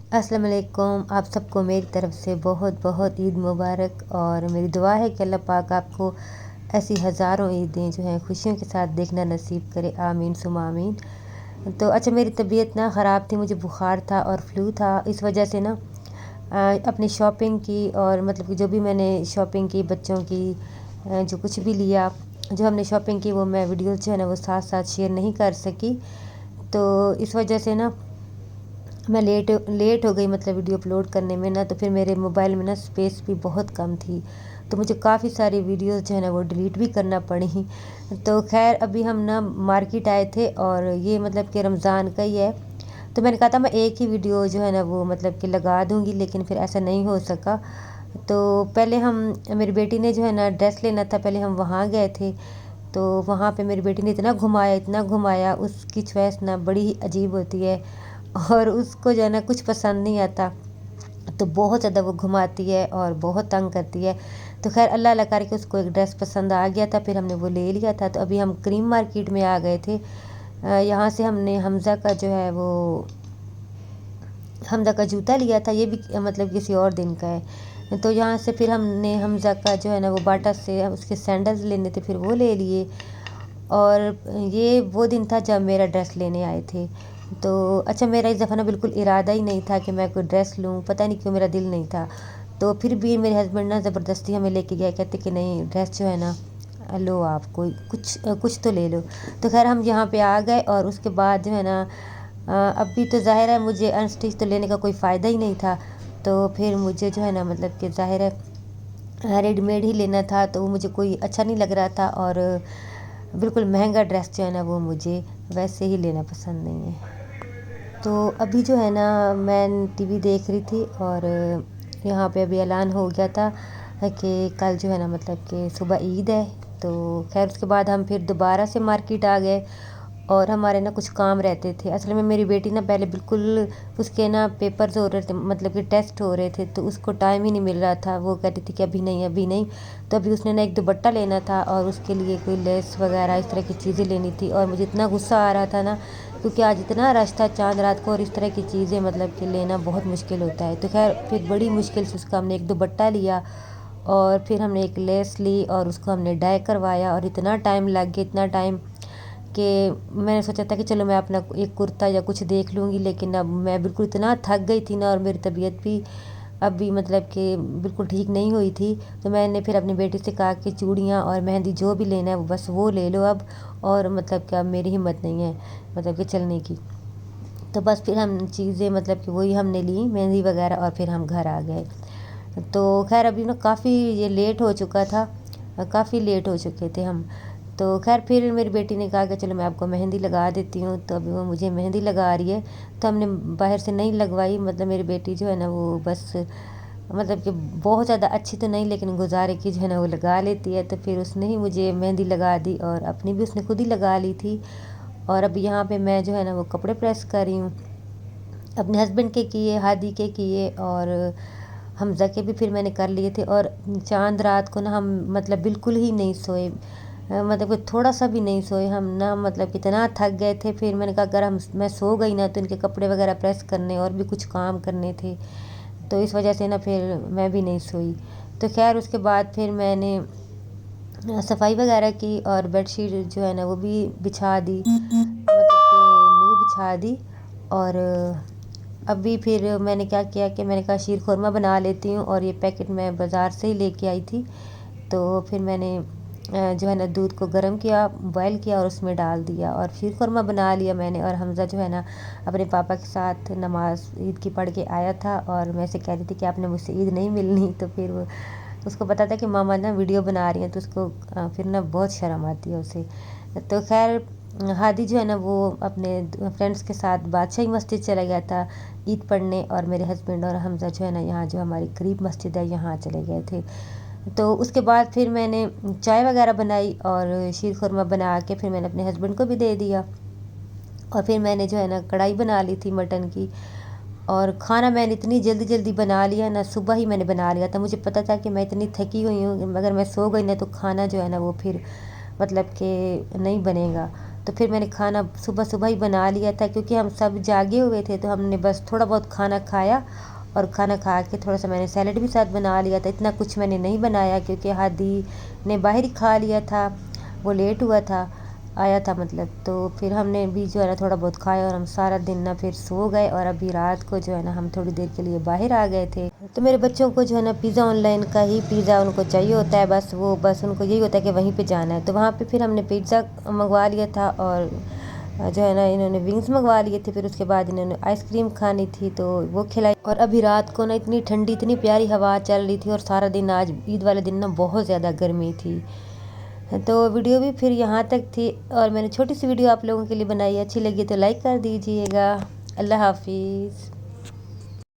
अस्सलाम वालेकुम। आप सबको मेरी तरफ़ से बहुत बहुत ईद मुबारक। और मेरी दुआ है कि अल्लाह पाक आपको ऐसी हज़ारों ईदें जो हैं खुशियों के साथ देखना नसीब करे। आमीन सुमा आमीन। तो अच्छा, मेरी तबीयत ना ख़राब थी, मुझे बुखार था और फ्लू था। इस वजह से ना अपनी शॉपिंग की, और मतलब कि जो भी मैंने शॉपिंग की बच्चों की, जो कुछ भी लिया, जो हमने शॉपिंग की, वो मैं वीडियोज़ जो है ना वो साथ साथ शेयर नहीं कर सकी। तो इस वजह से ना मैं लेट हो गई, मतलब वीडियो अपलोड करने में ना। तो फिर मेरे मोबाइल में ना स्पेस भी बहुत कम थी, तो मुझे काफ़ी सारी वीडियोस जो है ना वो डिलीट भी करना पड़ी। तो खैर, अभी हम ना मार्केट आए थे, और ये मतलब कि रमज़ान का ही है। तो मैंने कहा था मैं एक ही वीडियो जो है ना वो मतलब कि लगा दूँगी, लेकिन फिर ऐसा नहीं हो सका। तो पहले हम, मेरी बेटी ने जो है ना ड्रेस लेना था, पहले हम वहाँ गए थे। तो वहाँ पे मेरी बेटी ने इतना घुमाया, उसकी चॉइस ना बड़ी ही अजीब होती है, और उसको जो है ना कुछ पसंद नहीं आता, तो बहुत ज़्यादा वो घुमाती है और बहुत तंग करती है। तो खैर, अल्लाह अल्लाह करके उसको एक ड्रेस पसंद आ गया था, फिर हमने वो ले लिया था। तो अभी हम क्रीम मार्केट में आ गए थे। यहाँ से हमने हमज़ा का जो है वो हमज़ा का जूता लिया था, ये भी मतलब किसी और दिन का है। तो यहाँ से फिर हमने हमज़ा का जो है ना वो बाटा से उसके सैंडल्स लेने थे, फिर वो ले लिए। और ये वो दिन था जब मेरा ड्रेस लेने आए थे। तो अच्छा, मेरा इस दफ़ा ना बिल्कुल इरादा ही नहीं था कि मैं कोई ड्रेस लूँ, पता नहीं क्यों मेरा दिल नहीं था। तो फिर भी मेरे हस्बैंड ना ज़बरदस्ती हमें लेके गए, कहते कि नहीं, ड्रेस जो है ना लो, आप कोई कुछ तो ले लो। तो खैर, हम यहाँ पे आ गए, और उसके बाद जो है ना अभी तो ज़ाहिर है मुझे अनस्टिच तो लेने का कोई फ़ायदा ही नहीं था। तो फिर मुझे जो है ना मतलब कि ज़ाहिर है रेडीमेड ही लेना था, तो वो मुझे कोई अच्छा नहीं लग रहा था। और बिल्कुल महंगा ड्रेस जो है ना वो मुझे वैसे ही लेना पसंद नहीं है। तो अभी जो है ना मैं टीवी देख रही थी, और यहाँ पे अभी ऐलान हो गया था कि कल जो है ना मतलब कि सुबह ईद है। तो खैर, उसके बाद हम फिर दोबारा से मार्केट आ गए, और हमारे ना कुछ काम रहते थे। असल में मेरी बेटी ना पहले बिल्कुल, उसके ना पेपर्स हो रहे थे, मतलब कि टेस्ट हो रहे थे, तो उसको टाइम ही नहीं मिल रहा था। वो कहती थी कि अभी नहीं अभी नहीं। तो अभी उसने ना एक दुपट्टा लेना था, और उसके लिए कोई लेस वगैरह इस तरह की चीज़ें लेनी थी। और मुझे इतना गुस्सा आ रहा था ना, क्योंकि आज इतना रश था चांद रात को, और इस तरह की चीज़ें मतलब कि लेना बहुत मुश्किल होता है। तो खैर, फिर बड़ी मुश्किल से उसका हमने एक दुपट्टा लिया, और फिर हमने एक लेस ली, और उसको हमने डाई करवाया। और इतना टाइम लग गया, इतना टाइम कि मैंने सोचा था कि चलो मैं अपना एक कुर्ता या कुछ देख लूँगी, लेकिन अब मैं बिल्कुल इतना थक गई थी ना, और मेरी तबीयत भी अभी मतलब कि बिल्कुल ठीक नहीं हुई थी। तो मैंने फिर अपनी बेटी से कहा कि चूड़ियाँ और मेहंदी जो भी लेना है वो बस वो ले लो अब, और मतलब कि अब मेरी हिम्मत नहीं है मतलब कि चलने की। तो बस फिर हम चीज़ें मतलब कि वही हमने ली, मेहंदी वगैरह, और फिर हम घर आ गए। तो खैर, अभी ना काफ़ी ये लेट हो चुका था, काफ़ी लेट हो चुके थे हम। तो खैर, फिर मेरी बेटी ने कहा कि चलो मैं आपको मेहंदी लगा देती हूँ। तो अभी वो मुझे मेहंदी लगा रही है। तो हमने बाहर से नहीं लगवाई, मतलब मेरी बेटी जो है ना वो बस मतलब कि बहुत ज़्यादा अच्छी तो नहीं, लेकिन गुजारे की जो है ना वो लगा लेती है। तो फिर उसने ही मुझे मेहंदी लगा दी, और अपनी भी उसने खुद ही लगा ली थी। और अब यहाँ पे मैं जो है ना वो कपड़े प्रेस कर रही हूँ, अपने हस्बैंड के किए, हादी के किए, और हमज़ा के भी फिर मैंने कर लिए थे। और चांद रात को ना हम मतलब बिल्कुल ही नहीं सोए, मतलब कि थोड़ा सा भी नहीं सोए हम ना, मतलब कितना थक गए थे। फिर मैंने कहा अगर मैं सो गई ना तो इनके कपड़े वगैरह प्रेस करने और भी कुछ काम करने थे, तो इस वजह से ना फिर मैं भी नहीं सोई। तो खैर, उसके बाद फिर मैंने सफाई वगैरह की, और बेडशीट जो है ना वो भी बिछा दी, मतलब कि न्यू बिछा दी। और अभी फिर मैंने क्या किया कि मैंने कहा शीर खुरमा बना लेती हूँ, और ये पैकेट मैं बाज़ार से ही लेके आई थी। तो फिर मैंने जो है ना दूध को गर्म किया, बॉयल किया, और उसमें डाल दिया, और शीर खुरमा बना लिया मैंने। और हमज़ा जो है ना अपने पापा के साथ नमाज ईद की पढ़ के आया था, और मैं से कह रही थी कि आपने मुझसे ईद नहीं मिलनी। तो फिर वो, उसको पता था कि मामा ना वीडियो बना रही हैं, तो उसको फिर ना बहुत शर्म आती है उसे। तो खैर, हादी जो है ना वो अपने फ्रेंड्स के साथ बादशाही मस्जिद चला गया था ईद पढ़ने, और मेरे हस्बैंड और हमज़ा जो है ना यहाँ जो हमारी करीब मस्जिद है यहाँ चले गए थे। तो उसके बाद फिर मैंने चाय वगैरह बनाई, और शीर खुरमा बना के फिर मैंने अपने हस्बैंड को भी दे दिया। और फिर मैंने जो है ना कढ़ाई बना ली थी मटन की। और खाना मैंने इतनी जल्दी जल्दी बना लिया ना, सुबह ही मैंने बना लिया था। मुझे पता था कि मैं इतनी थकी हुई हूँ, अगर मैं सो गई ना तो खाना जो है ना वो फिर मतलब कि नहीं बनेगा। तो फिर मैंने खाना सुबह सुबह ही बना लिया था, क्योंकि हम सब जागे हुए थे, तो हमने बस थोड़ा बहुत खाना खाया और खाना खा के थोड़ा सा मैंने सैलेड भी साथ बना लिया था। इतना कुछ मैंने नहीं बनाया क्योंकि हादी ने बाहर ही खा लिया था, वो लेट हुआ था, आया था मतलब। तो फिर हमने भी जो है ना थोड़ा बहुत खाया और हम सारा दिन ना फिर सो गए, और अभी रात को जो है ना हम थोड़ी देर के लिए बाहर आ गए थे। तो मेरे बच्चों को जो है ना पिज़्ज़ा ऑनलाइन का ही पिज़्ज़ा उनको चाहिए होता है, बस उनको यही होता है कि वहीं पे जाना है। तो वहाँ पे फिर हमने पिज़्ज़ा मंगवा लिया था, और जो है ना इन्होंने विंग्स मंगवा लिए थे। फिर उसके बाद इन्होंने आइसक्रीम खानी थी तो वो खिलाई। और अभी रात को ना इतनी ठंडी, इतनी प्यारी हवा चल रही थी, और सारा दिन आज ईद वाले दिन ना बहुत ज़्यादा गर्मी थी। तो वीडियो भी फिर यहाँ तक थी, और मैंने छोटी सी वीडियो आप लोगों के लिए बनाई। अच्छी लगी तो लाइक कर दीजिएगा। अल्लाह हाफिज़।